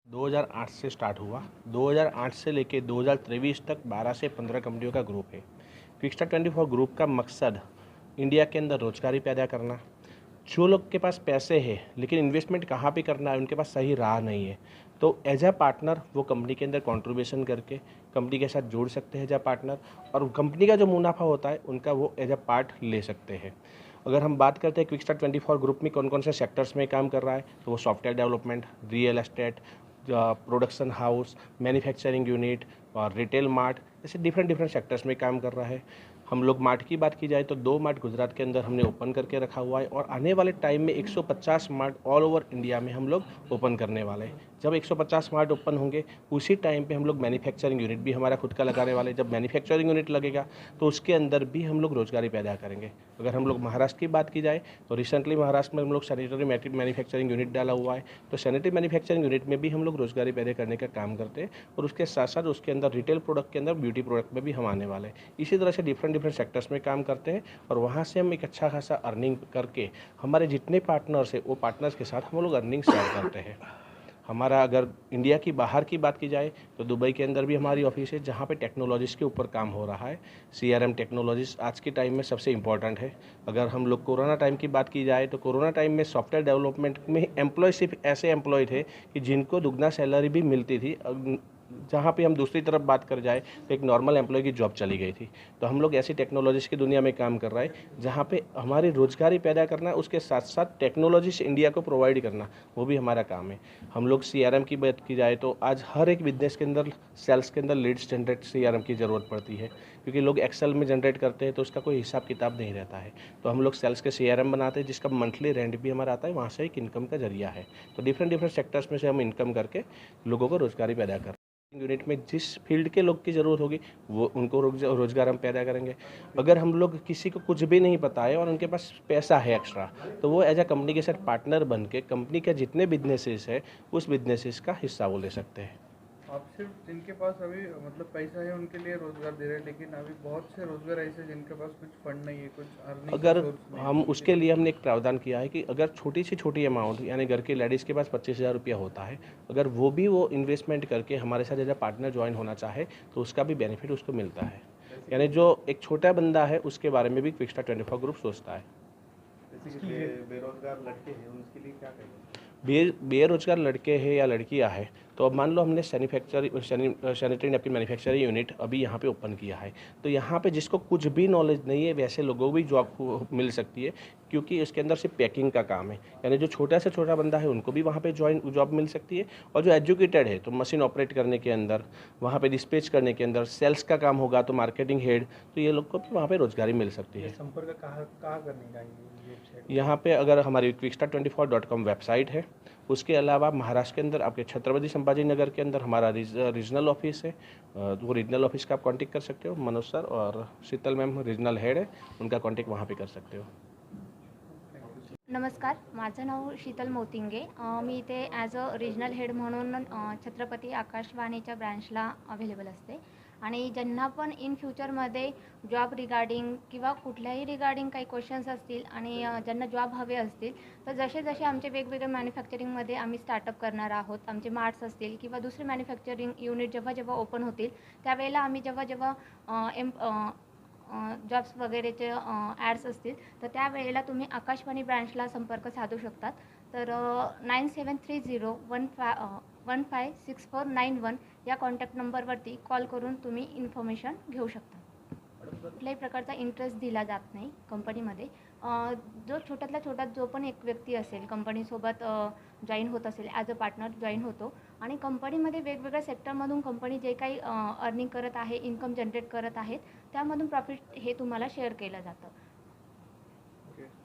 2008 से स्टार्ट हुआ। 2008 से लेके 2023 तक 12 से 15 कंपनियों का ग्रुप है। क्विकस्टार 24 ग्रुप का मकसद इंडिया के अंदर रोजगारी पैदा करना। जो लोग के पास पैसे है लेकिन इन्वेस्टमेंट कहाँ पे करना है, उनके पास सही राह नहीं है, तो एज अ पार्टनर वो कंपनी के अंदर कंट्रीब्यूशन करके कंपनी के साथ जोड़ सकते हैं एज अ पार्टनर, और कंपनी का जो मुनाफा होता है उनका वो एज अ पार्ट ले सकते हैं। अगर हम बात करते हैं क्विकस्टार 24 ग्रुप में कौन कौन से सेक्टर्स में काम कर रहा है, तो वो software development, real estate, production house, manufacturing unit और रिटेल मार्ट, ऐसे डिफरेंट डिफरेंट सेक्टर्स में काम कर रहा है। हम लोग मार्ट की बात की जाए तो 2 मार्ट गुजरात के अंदर हमने ओपन करके रखा हुआ है, और आने वाले टाइम में 150 मार्ट ऑल ओवर इंडिया में हम लोग ओपन करने वाले हैं। जब 150 मार्ट ओपन होंगे उसी टाइम पे हम लोग मैन्युफैक्चरिंग यूनिट भी हमारा खुद का लगाने वाले हैं। जब मैन्युफैक्चरिंग यूनिट लगेगा तो उसके अंदर भी हम लोग रोजगारी पैदा करेंगे। अगर हम लोग महाराष्ट्र की बात की जाए तो रिसेंटली महाराष्ट्र में हम लोग सैनिटरी मैन्युफैक्चरिंग यूनिट डाला हुआ है, तो सैनिटरी मैन्युफैक्चरिंग यूनिट में भी हम लोग रोजगारी पैदा करने का काम करते हैं, और उसके साथ साथ उसके अंदर रिटेल प्रोडक्ट के अंदर ब्यूटी प्रोडक्ट में भी हम आने वाले हैं। इसी तरह से डिफरेंट डिफरेंट सेक्टर्स में काम करते हैं, और वहाँ से हम एक अच्छा खासा अर्निंग करके हमारे जितने पार्टनर्स हैं वो पार्टनर्स के साथ हम लोग अर्निंग शेयर करते हैं। हमारा अगर इंडिया की बाहर की बात की जाए तो दुबई के अंदर भी हमारी ऑफिस है, जहाँ पे टेक्नोलॉजीज़ के ऊपर काम हो रहा है। सीआरएम टेक्नोलॉजीज़ आज के टाइम में सबसे इम्पॉर्टेंट है। अगर हम लोग कोरोना टाइम की बात की जाए तो कोरोना टाइम में सॉफ्टवेयर डेवलपमेंट में एम्प्लॉय सिर्फ ऐसे एम्प्लॉय थे कि जिनको दुगना सैलरी भी मिलती थी। जहाँ पे हम दूसरी तरफ बात कर जाए तो एक नॉर्मल एम्प्लॉय की जॉब चली गई थी। तो हम लोग ऐसी टेक्नोलॉजीज़ की दुनिया में काम कर रहे हैं जहाँ पे हमारी रोजगारी पैदा करना, उसके साथ साथ टेक्नोलॉजी से इंडिया को प्रोवाइड करना, वो भी हमारा काम है। हम लोग सीआरएम की बात की जाए तो आज हर एक बिजनेस के अंदर सेल्स के अंदर लीड्स जनरेट सीआरएम की ज़रूरत पड़ती है, क्योंकि लोग एक्सेल में जनरेट करते हैं तो उसका कोई हिसाब किताब नहीं रहता है। तो हम लोग सेल्स के सीआरएम बनाते हैं जिसका मंथली रेंट भी हमारा आता है, वहाँ से एक इनकम का जरिया है। तो डिफरेंट डिफरेंट सेक्टर्स में से हम इनकम करके लोगों को रोजगारी पैदा कर यूनिट में जिस फील्ड के लोग की ज़रूरत होगी वो उनको रोजगार हम पैदा करेंगे। अगर हम लोग किसी को कुछ भी नहीं पता है और उनके पास पैसा है एक्स्ट्रा, तो वो एज अ कंपनी के साथ पार्टनर बन के कंपनी के जितने बिजनेसेस है उस बिजनेसेस का हिस्सा वो ले सकते हैं। आप सिर्फ जिनके पास अभी मतलब पैसा है उनके लिए रोजगार दे रहे हैं, लेकिन अभी बहुत से रोजगार ऐसे जिनके पास कुछ फंड नहीं है, कुछ अर्निंग का अगर सोर्स नहीं है, हम तो उनके उसके लिए लिए हमने एक प्रावधान किया है कि अगर छोटी से छोटी अमाउंट, यानी घर की लेडीज़ के पास 25,000 रुपया होता है, अगर वो भी वो इन्वेस्टमेंट करके हमारे साथ एज अ पार्टनर ज्वाइन होना चाहे तो उसका भी बेनिफिट उसको मिलता है। यानी जो एक छोटा बंदा है उसके बारे में भी क्विकस्टार 24 ग्रुप सोचता है। जैसे कि बेरोजगार लड़के हैं उनके लिए क्या करेंगे? बेरोजगार लड़के हैं या लड़कियां हैं, तो अब मान लो हमने सैनिटरी नैपकिन मैन्युफैक्चरिंग यूनिट अभी यहाँ पे ओपन किया है, तो यहाँ पे जिसको कुछ भी नॉलेज नहीं है वैसे लोगों को भी जॉब मिल सकती है, क्योंकि इसके अंदर सिर्फ पैकिंग का काम है। यानी जो छोटा से छोटा बंदा है उनको भी वहाँ पे जॉब मिल सकती है, और जो एजुकेटेड है तो मशीन ऑपरेट करने के अंदर, वहाँ पे डिस्पैच करने के अंदर, सेल्स का काम होगा तो मार्केटिंग हेड, तो ये लोग को भी वहाँ पे रोजगारी मिल सकती है। संपर्क कहाँ करने का ये वेबसाइट? यहाँ पे अगर हमारी quickstar24.com वेबसाइट है, उसके अलावा महाराष्ट्र के अंदर आपके छत्रपति संभाजी नगर के अंदर हमारा रीजनल ऑफिस है, तो वो रीजनल ऑफिस का आप कांटेक्ट कर सकते हो। मनोज सर और शीतल मैम रीजनल हेड है, उनका कांटेक्ट वहाँ पे कर सकते हो। नमस्कार, माझं नाव शीतल मोतिंगे. मी इथे ॲज अ रिजनल हेड म्हणून छत्रपती आकाशवाणीच्या ब्रँचला अवेलेबल असते, आणि ज्यांना पण इन फ्युचरमध्ये जॉब रिगार्डिंग किंवा कुठल्याही रिगार्डिंग काही क्वेश्चन्स असतील आणि ज्यांना जॉब हवे असतील, तर जसे जसे आमचे वेगवेगळे मॅन्युफॅक्चरिंगमध्ये आम्ही स्टार्टअप करणार आहोत, आमचे मार्ट्स असतील किंवा दुसरे मॅन्युफॅक्चरिंग युनिट जेव्हा जेव्हा ओपन होतील, त्यावेळेला आम्ही जेव्हा जेव्हा जॉब्स वगैरेचे ॲड्स असतील, तर त्यावेळेला तुम्ही आकाशवाणी ब्रँचला संपर्क साधू शकतात. तर 9730156491 या कॉन्टॅक्ट नंबरवरती कॉल करून तुम्ही इन्फॉर्मेशन घेऊ शकता. कुठल्याही प्रकारचा इंटरेस्ट दिला जात नाही कंपनीमध्ये. जो छोट्यातला छोटा जो पण एक व्यक्ती असेल कंपनीसोबत जॉईन होत असेल, ॲज अ पार्टनर जॉईन होतो, आणि कंपनीमध्ये वेगवेगळ्या सेक्टरमधून कंपनी जे काही अर्निंग करत आहे, इन्कम जनरेट करत आहेत, त्यामधून प्रॉफिट हे तुम्हाला शेअर केलं जातं.